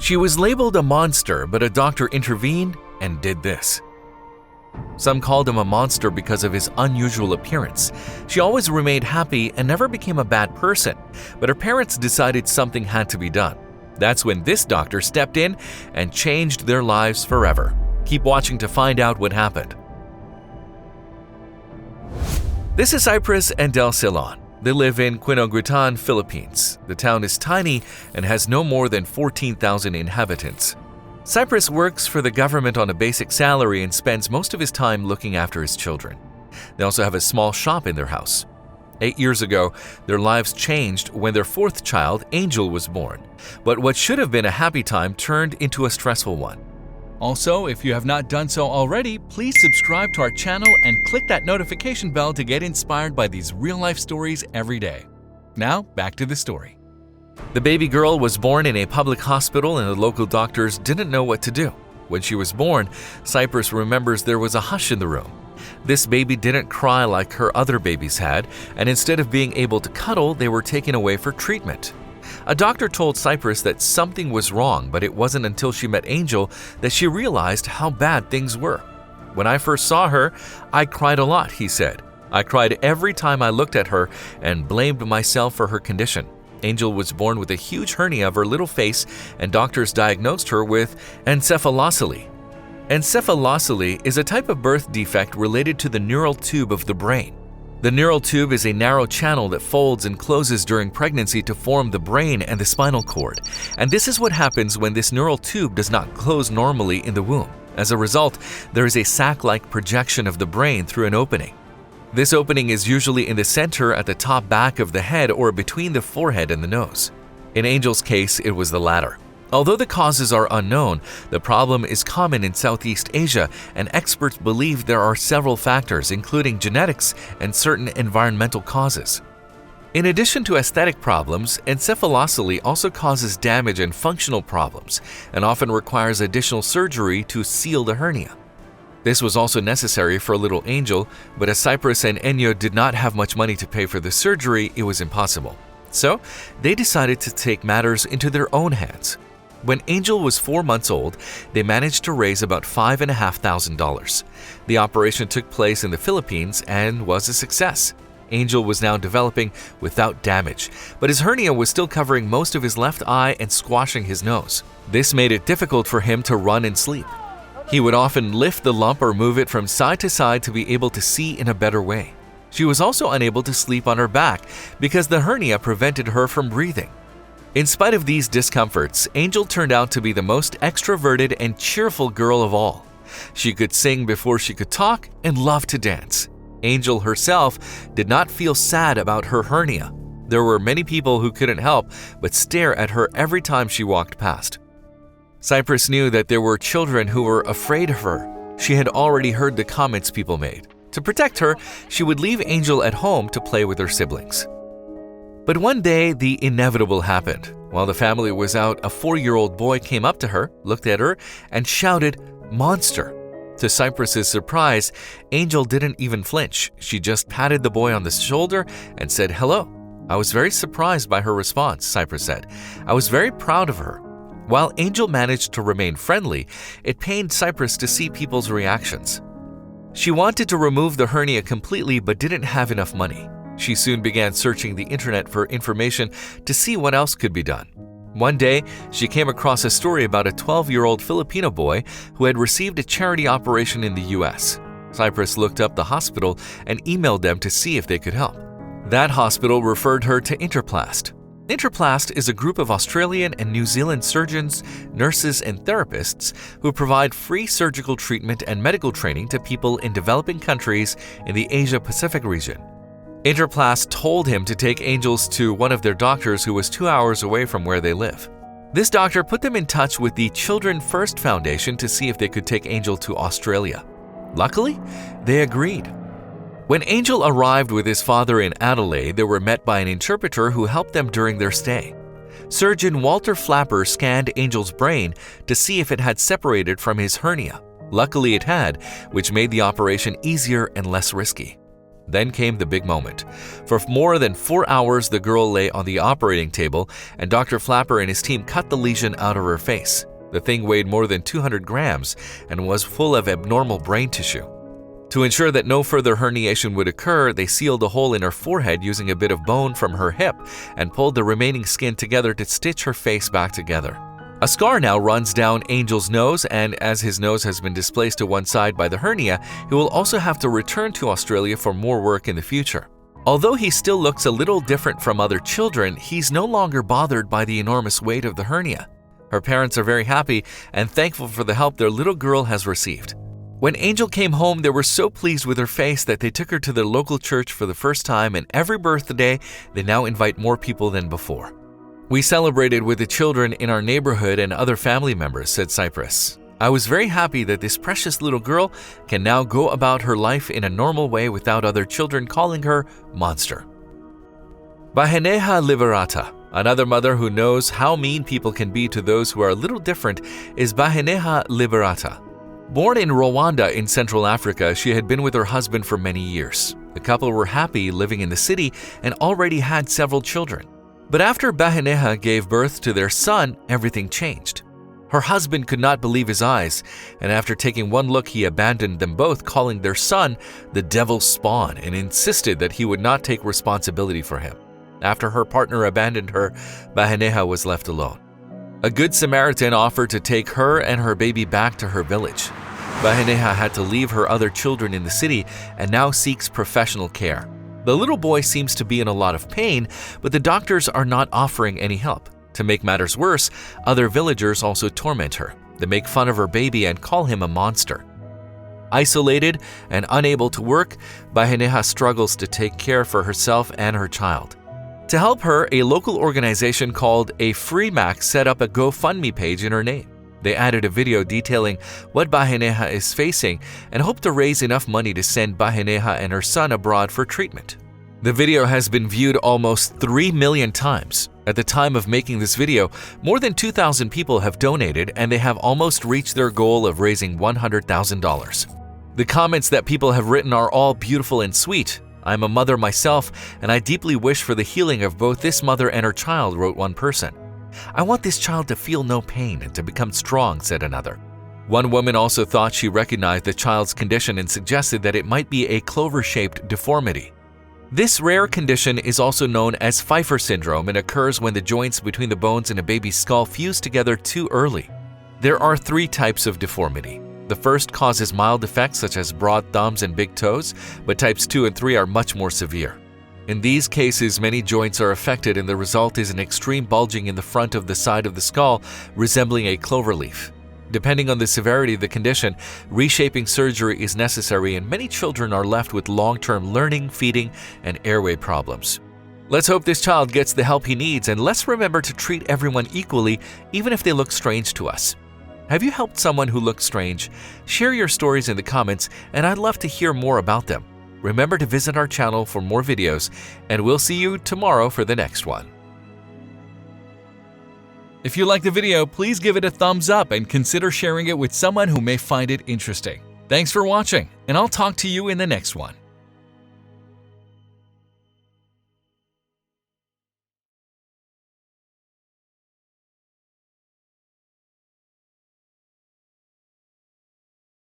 She was labeled a monster, but a doctor intervened and did this. Some called him a monster because of his unusual appearance. She always remained happy and never became a bad person, but her parents decided something had to be done. That's when this doctor stepped in and changed their lives forever. Keep watching to find out what happened. This is Cypress and Del Ceylon. They live in Quinaguitan, Philippines. The town is tiny and has no more than 14,000 inhabitants. Cypress works for the government on a basic salary and spends most of his time looking after his children. They also have a small shop in their house. 8 years ago, their lives changed when their fourth child, Angel, was born. But what should have been a happy time turned into a stressful one. Also, if you have not done so already, please subscribe to our channel and click that notification bell to get inspired by these real-life stories every day. Now, back to the story. The baby girl was born in a public hospital and the local doctors didn't know what to do. When she was born, Cypress remembers there was a hush in the room. This baby didn't cry like her other babies had, and instead of being able to cuddle, they were taken away for treatment. A doctor told Cypress that something was wrong, but it wasn't until she met Angel that she realized how bad things were. "When I first saw her, I cried a lot," he said. "I cried every time I looked at her and blamed myself for her condition." Angel was born with a huge hernia of her little face, and doctors diagnosed her with encephalocele. Encephalocele is a type of birth defect related to the neural tube of the brain. The neural tube is a narrow channel that folds and closes during pregnancy to form the brain and the spinal cord. And this is what happens when this neural tube does not close normally in the womb. As a result, there is a sac-like projection of the brain through an opening. This opening is usually in the center at the top back of the head or between the forehead and the nose. In Angel's case, it was the latter. Although the causes are unknown, the problem is common in Southeast Asia, and experts believe there are several factors, including genetics and certain environmental causes. In addition to aesthetic problems, encephalocele also causes damage and functional problems, and often requires additional surgery to seal the hernia. This was also necessary for little Angel, but as Cypress and Enyo did not have much money to pay for the surgery, it was impossible. So, they decided to take matters into their own hands. When Angel was 4 months old, they managed to raise about $5,500. The operation took place in the Philippines and was a success. Angel was now developing without damage, but his hernia was still covering most of his left eye and squashing his nose. This made it difficult for him to run and sleep. He would often lift the lump or move it from side to side to be able to see in a better way. She was also unable to sleep on her back because the hernia prevented her from breathing. In spite of these discomforts, Angel turned out to be the most extroverted and cheerful girl of all. She could sing before she could talk and loved to dance. Angel herself did not feel sad about her hernia. There were many people who couldn't help but stare at her every time she walked past. Cypress knew that there were children who were afraid of her. She had already heard the comments people made. To protect her, she would leave Angel at home to play with her siblings. But one day, the inevitable happened. While the family was out, a 4-year-old boy came up to her, looked at her, and shouted, "Monster!" To Cypress's surprise, Angel didn't even flinch. She just patted the boy on the shoulder and said hello. "I was very surprised by her response," Cypress said. "I was very proud of her." While Angel managed to remain friendly, it pained Cypress to see people's reactions. She wanted to remove the hernia completely but didn't have enough money. She soon began searching the internet for information to see what else could be done. One day, she came across a story about a 12-year-old Filipino boy who had received a charity operation in the US. Cypress looked up the hospital and emailed them to see if they could help. That hospital referred her to Interplast. Interplast is a group of Australian and New Zealand surgeons, nurses, and therapists who provide free surgical treatment and medical training to people in developing countries in the Asia-Pacific region. Interplast told him to take Angels to one of their doctors who was 2 hours away from where they live. This doctor put them in touch with the Children First Foundation to see if they could take Angel to Australia. Luckily, they agreed. When Angel arrived with his father in Adelaide, they were met by an interpreter who helped them during their stay. Surgeon Walter Flapper scanned Angel's brain to see if it had separated from his hernia. Luckily it had, which made the operation easier and less risky. Then came the big moment. For more than 4 hours, the girl lay on the operating table, and Dr. Flapper and his team cut the lesion out of her face. The thing weighed more than 200 grams and was full of abnormal brain tissue. To ensure that no further herniation would occur, they sealed a hole in her forehead using a bit of bone from her hip and pulled the remaining skin together to stitch her face back together. A scar now runs down Angel's nose, and as his nose has been displaced to one side by the hernia, he will also have to return to Australia for more work in the future. Although he still looks a little different from other children, he's no longer bothered by the enormous weight of the hernia. Her parents are very happy and thankful for the help their little girl has received. When Angel came home, they were so pleased with her face that they took her to their local church for the first time, and every birthday, they now invite more people than before. "We celebrated with the children in our neighborhood and other family members," said Cypress. "I was very happy that this precious little girl can now go about her life in a normal way without other children calling her Monster." Bahaneha Liberata, another mother who knows how mean people can be to those who are a little different, is Bahaneha Liberata. Born in Rwanda in Central Africa, she had been with her husband for many years. The couple were happy living in the city and already had several children. But after Bahaneha gave birth to their son, everything changed. Her husband could not believe his eyes, and after taking one look, he abandoned them both, calling their son the devil's spawn, and insisted that he would not take responsibility for him. After her partner abandoned her, Bahaneha was left alone. A good Samaritan offered to take her and her baby back to her village. Bahaneha had to leave her other children in the city and now seeks professional care. The little boy seems to be in a lot of pain, but the doctors are not offering any help. To make matters worse, other villagers also torment her. They make fun of her baby and call him a monster. Isolated and unable to work, Bahaneha struggles to take care for herself and her child. To help her, a local organization called A Free Mac set up a GoFundMe page in her name. They added a video detailing what Bahaneha is facing and hope to raise enough money to send Bahaneha and her son abroad for treatment. The video has been viewed almost 3 million times. At the time of making this video, more than 2,000 people have donated, and they have almost reached their goal of raising $100,000. The comments that people have written are all beautiful and sweet. "I'm a mother myself, and I deeply wish for the healing of both this mother and her child," wrote one person. "I want this child to feel no pain and to become strong," said another. One woman also thought she recognized the child's condition and suggested that it might be a clover-shaped deformity. This rare condition is also known as Pfeiffer syndrome and occurs when the joints between the bones in a baby's skull fuse together too early. There are 3 types of deformity. The first causes mild effects such as broad thumbs and big toes, but types 2 and 3 are much more severe. In these cases, many joints are affected, and the result is an extreme bulging in the front of the side of the skull, resembling a clover leaf. Depending on the severity of the condition, reshaping surgery is necessary, and many children are left with long-term learning, feeding, and airway problems. Let's hope this child gets the help he needs, and let's remember to treat everyone equally, even if they look strange to us. Have you helped someone who looks strange? Share your stories in the comments, and I'd love to hear more about them. Remember to visit our channel for more videos, and we'll see you tomorrow for the next one. If you liked the video, please give it a thumbs up and consider sharing it with someone who may find it interesting. Thanks for watching, and I'll talk to you in the next one.